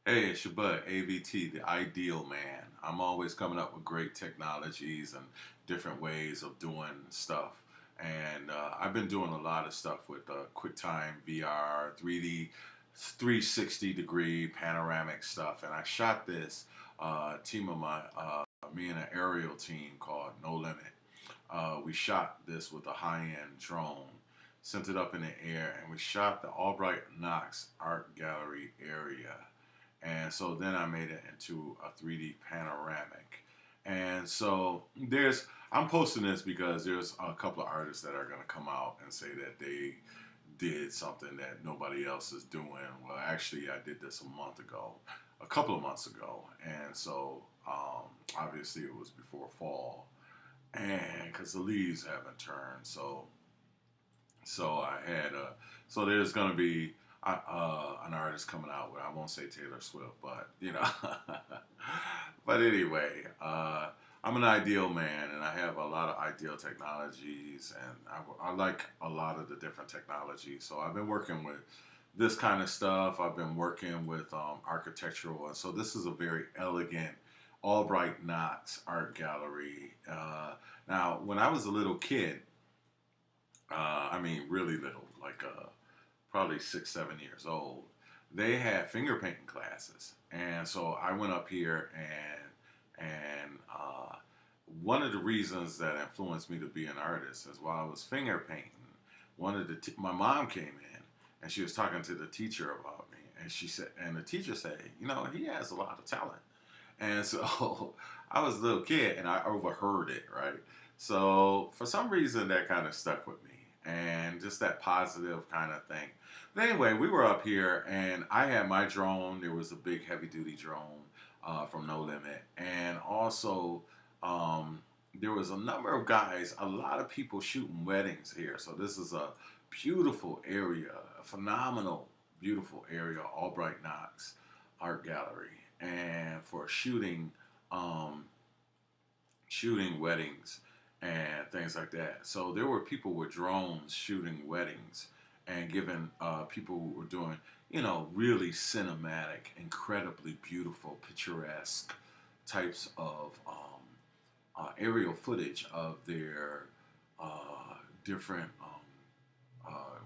Hey, it's your bud, AVT, the ideal man. I'm always coming up with great technologies and different ways of doing stuff. And I've been doing a lot of stuff with QuickTime VR, 3D, 360 degree panoramic stuff. And I shot this team of me and an aerial team called No Limit. We shot this with a high-end drone, sent it up in the air, and we shot the Albright Knox Art Gallery area. And so then I made it into a 3D panoramic. And so I'm posting this because there's a couple of artists that are going to come out and say that they did something that nobody else is doing. Well, actually, I did this a couple of months ago. And so obviously it was before fall. And because the leaves haven't turned. So I had so there's gonna be an artist coming out with, I won't say Taylor Swift, but but anyway, I'm an ideal man, and I have a lot of ideal technologies, and I like a lot of the different technologies. So I've been working with this kind of stuff. I've been working with architectural, and so this is a very elegant Albright Knox art gallery. Now, when I was a little kid, I mean, really little, like probably 6, 7 years old, they had finger painting classes, and so I went up here and one of the reasons that influenced me to be an artist is while I was finger painting, my mom came in and she was talking to the teacher about me, and she said, and the teacher said, he has a lot of talent, and so I was a little kid and I overheard it, right? So for some reason that kind of stuck with me and just that positive kind of thing. But anyway, we were up here and I had my drone. There was a big heavy duty drone from No Limit. And also there was a number of guys, a lot of people shooting weddings here. So this is a beautiful area, a phenomenal, beautiful area, Albright Knox Art Gallery. And for um, shooting weddings and things like that. So there were people with drones shooting weddings and giving people who were doing, really cinematic, incredibly beautiful, picturesque types of aerial footage of their different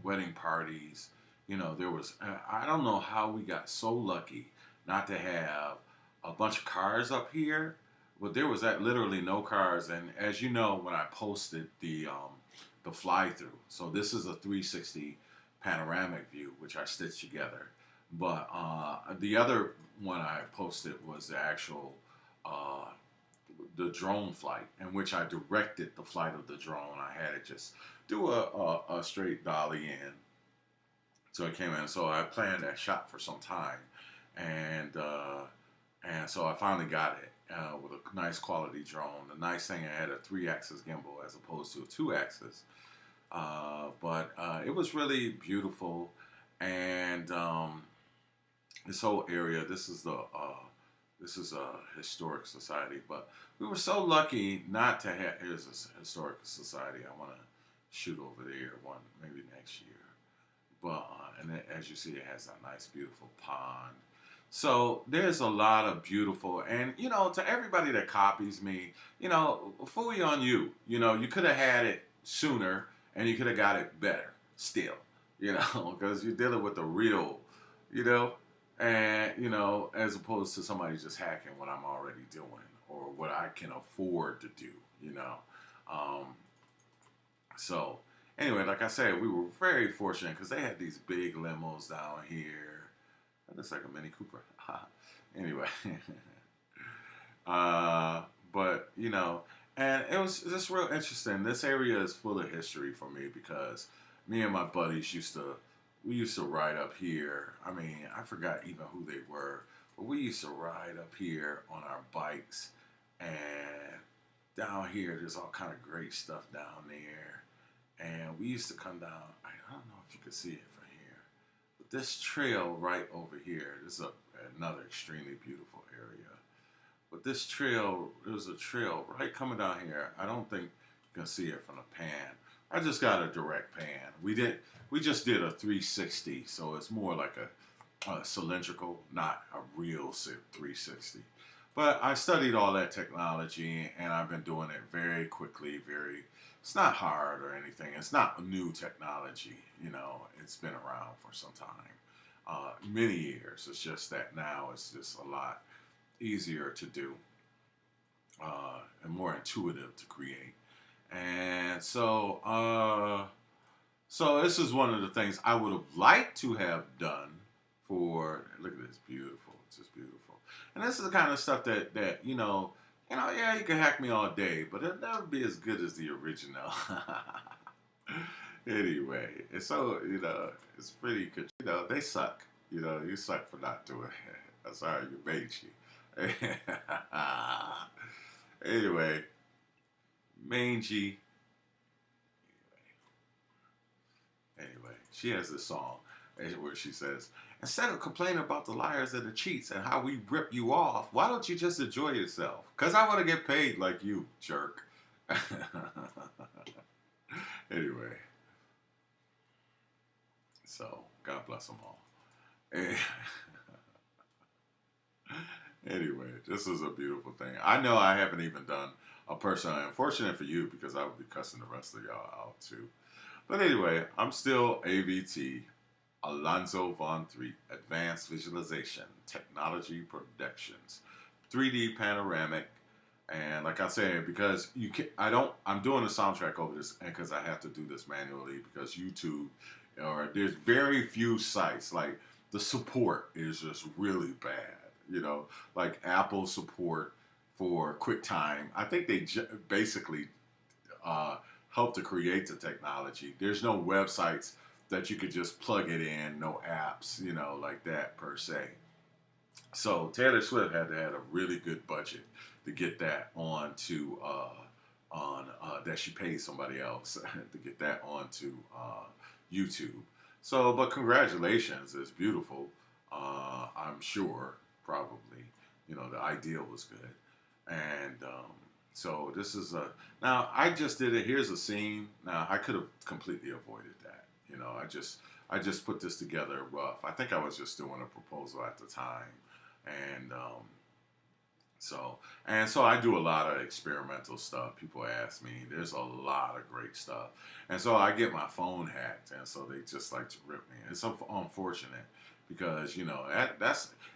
wedding parties. There was, I don't know how we got so lucky not to have a bunch of cars up here, but there was that literally no cars. And as you know, when I posted the fly through, so this is a 360 panoramic view which I stitched together. But the other one I posted was the actual uh, the drone flight, in which I directed the flight of the drone. I had it just do a straight dolly in, so it came in. So I planned that shot for some time, and so I finally got it with a nice quality drone. The nice thing, I had a 3-axis gimbal as opposed to a 2-axis, but it was really beautiful. And this whole area, this is a historic society, but we were so lucky not to have. Here's a historic society. I want to shoot over there one maybe next year. But and then, as you see, it has a nice, beautiful pond. So there's a lot of beautiful, and to everybody that copies me, fully on you. You could have had it sooner, and you could have got it better still. Because you're dealing with the real, you know, and as opposed to somebody just hacking what I'm already doing or what I can afford to do. You know, um, so anyway, like I said, we were very fortunate because they had these big limos down here. That looks like a Mini Cooper. Anyway, but and it was just real interesting. This area is full of history for me because me and my buddies used to ride up here. I mean, I forgot even who they were, but we used to ride up here on our bikes, and down here there's all kind of great stuff down there. And we used to come down. I don't know if you can see it from here, but this trail right over here. This is another extremely beautiful area. But this trail, there was a trail right coming down here. I don't think you can see it from the pan. I just got a direct pan. We just did a 360, so it's more like a cylindrical, not a real 360. But I studied all that technology, and I've been doing it very quickly. It's not hard or anything. It's not new technology. It's been around for some time, many years. It's just that now it's just a lot easier to do, and more intuitive to create. And so this is one of the things I would have liked to have done for. Look at this, beautiful. It's just beautiful. And this is the kind of stuff that yeah, you can hack me all day, but it'll never be as good as the original. Anyway, it's so it's pretty good. They suck. You suck for not doing it. I'm sorry, you mangy. Anyway, mangy. Anyway, she has this song where she says, instead of complaining about the liars and the cheats and how we rip you off, why don't you just enjoy yourself? Because I want to get paid like you, jerk. Anyway, so God bless them all. Anyway, this is a beautiful thing. I know I haven't even done a person. Unfortunate for you, because I would be cussing the rest of y'all out too. But anyway, I'm still AVT, Alonzo Von 3, Advanced Visualization, Technology Productions, 3D Panoramic, and like I said, because I'm doing a soundtrack over this, and because I have to do this manually, because YouTube, or there's very few sites, like the support is just really bad, like Apple support for QuickTime. I think they basically help to create the technology. There's no websites that you could just plug it in, no apps, like that per se. So Taylor Swift had to have a really good budget to get that onto that she paid somebody else to get that onto YouTube. So, but congratulations, it's beautiful. I'm sure, probably, the idea was good, and so this is now I just did it. Here's a scene. Now I could have completely avoided that. I just put this together rough. I think I was just doing a proposal at the time, and so I do a lot of experimental stuff. People ask me. There's a lot of great stuff, and so I get my phone hacked, and so they just like to rip me. It's unfortunate because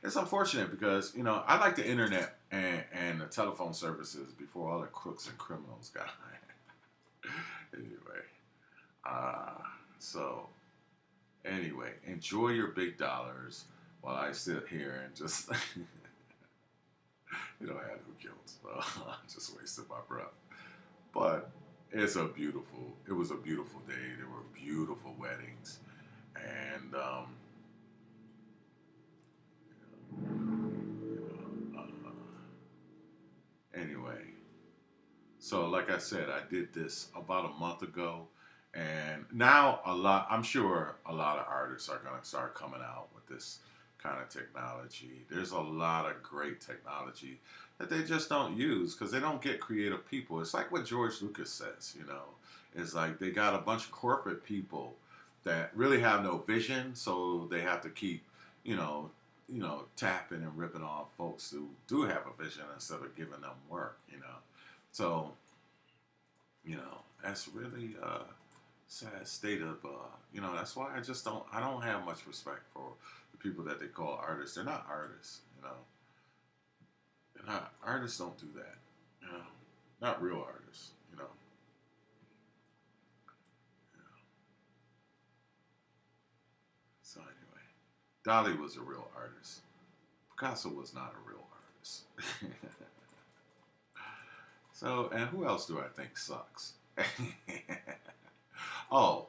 it's unfortunate because I like the internet and the telephone services before all the crooks and criminals got it. Anyway, enjoy your big dollars while I sit here and just I have no guilt, so I just wasted my breath. But it was a beautiful day. There were beautiful weddings, and anyway, so like I said, I did this about a month ago, and now I'm sure a lot of artists are going to start coming out with this kind of technology. There's a lot of great technology that they just don't use because they don't get creative people. It's like what George Lucas says, It's like they got a bunch of corporate people that really have no vision, so they have to keep, tapping and ripping off folks who do have a vision instead of giving them work, So, that's really a sad state of, that's why I don't have much respect for the people that they call artists. They're not artists, They're not, artists don't do that, Not real artists, So anyway, Dali was a real artist. Picasso was not a real artist. So, and who else do I think sucks? Oh.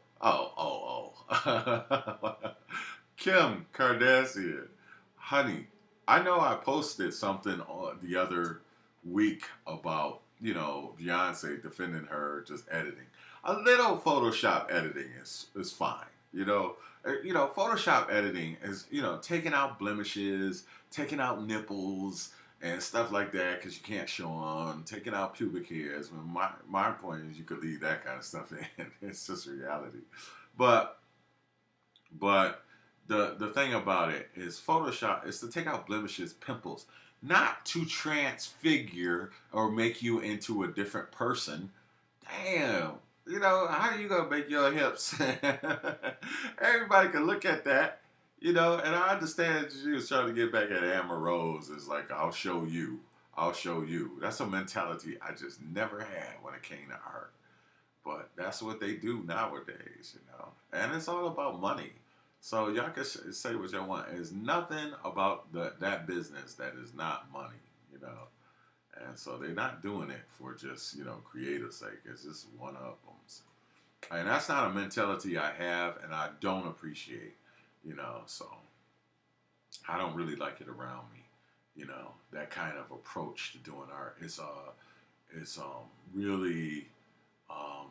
Kim Kardashian. Honey, I know I posted something the other week about, Beyonce defending her just editing. A little Photoshop editing is fine. Photoshop editing is, taking out blemishes, taking out nipples, and stuff like that because you can't show them, taking out pubic hairs. My point is you could leave that kind of stuff in. It's just reality. But the thing about it is Photoshop is to take out blemishes, pimples, not to transfigure or make you into a different person. Damn. You know, how are you gonna make your hips? Everybody can look at that, you know, and I understand she was trying to get back at Amber Rose. It's like, I'll show you. I'll show you. That's a mentality I just never had when it came to art. But that's what they do nowadays, you know. And it's all about money. So y'all can say what y'all want. There's nothing about that business that is not money, you know. And so they're not doing it for just, you know, creative sake. It's just one of them. And that's not a mentality I have and I don't appreciate, you know. So I don't really like it around me, you know, that kind of approach to doing art. It's really um,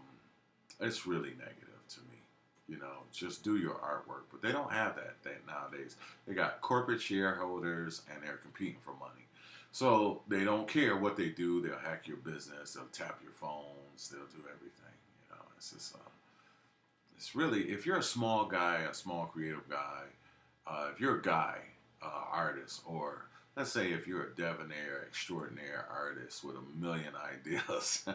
it's really negative to me. You know, just do your artwork. But they don't have that nowadays. They got corporate shareholders and they're competing for money. So they don't care what they do. They'll hack your business. They'll tap your phones. They'll do everything. You know, it's just, it's really, if you're a small guy, a small creative guy, if you're a guy, artist, or let's say if you're a debonair, extraordinaire artist with a million ideas,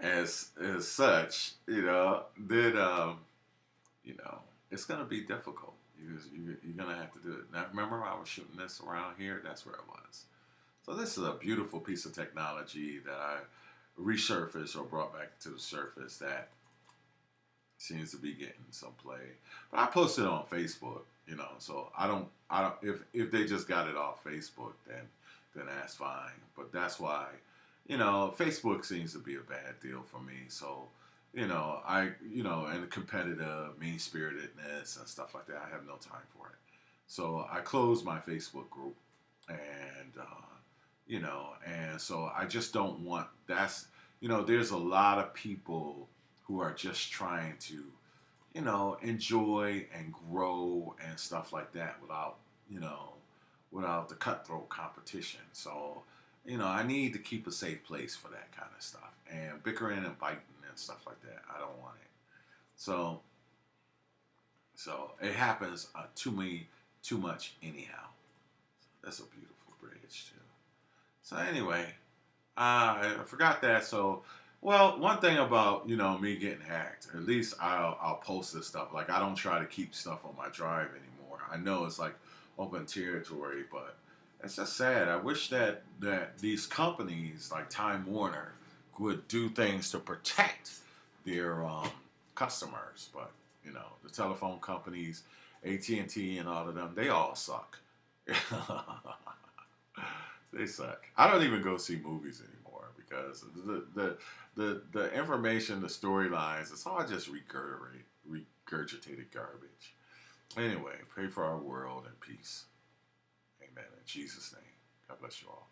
as such, you know, then you know it's gonna be difficult. You're gonna have to do it. Now, remember, I was shooting this around here. That's where it was. So this is a beautiful piece of technology that I resurfaced or brought back to the surface that seems to be getting some play. But I posted it on Facebook, you know. So I don't. If they just got it off Facebook, then that's fine. But that's why, you know, Facebook seems to be a bad deal for me. So, you know, and the competitive, mean spiritedness and stuff like that. I have no time for it. So I closed my Facebook group, and you know, and so I just don't want. That's, you know, there's a lot of people who are just trying to, you know, enjoy and grow and stuff like that without, you know, without the cutthroat competition. So, you know, I need to keep a safe place for that kind of stuff. And bickering and biting and stuff like that, I don't want it. So, so it happens to me too much anyhow. That's a beautiful bridge too. So anyway, I forgot that. So, well, one thing about, you know, me getting hacked, at least I'll post this stuff. Like, I don't try to keep stuff on my drive anymore. I know it's like open territory, but it's just sad. I wish that these companies like Time Warner would do things to protect their customers. But you know, the telephone companies, AT&T, and all of them, they all suck. They suck. I don't even go see movies anymore because the information, the storylines, it's all just regurgitated garbage. Anyway, pray for our world and peace. Amen. In Jesus' name. God bless you all.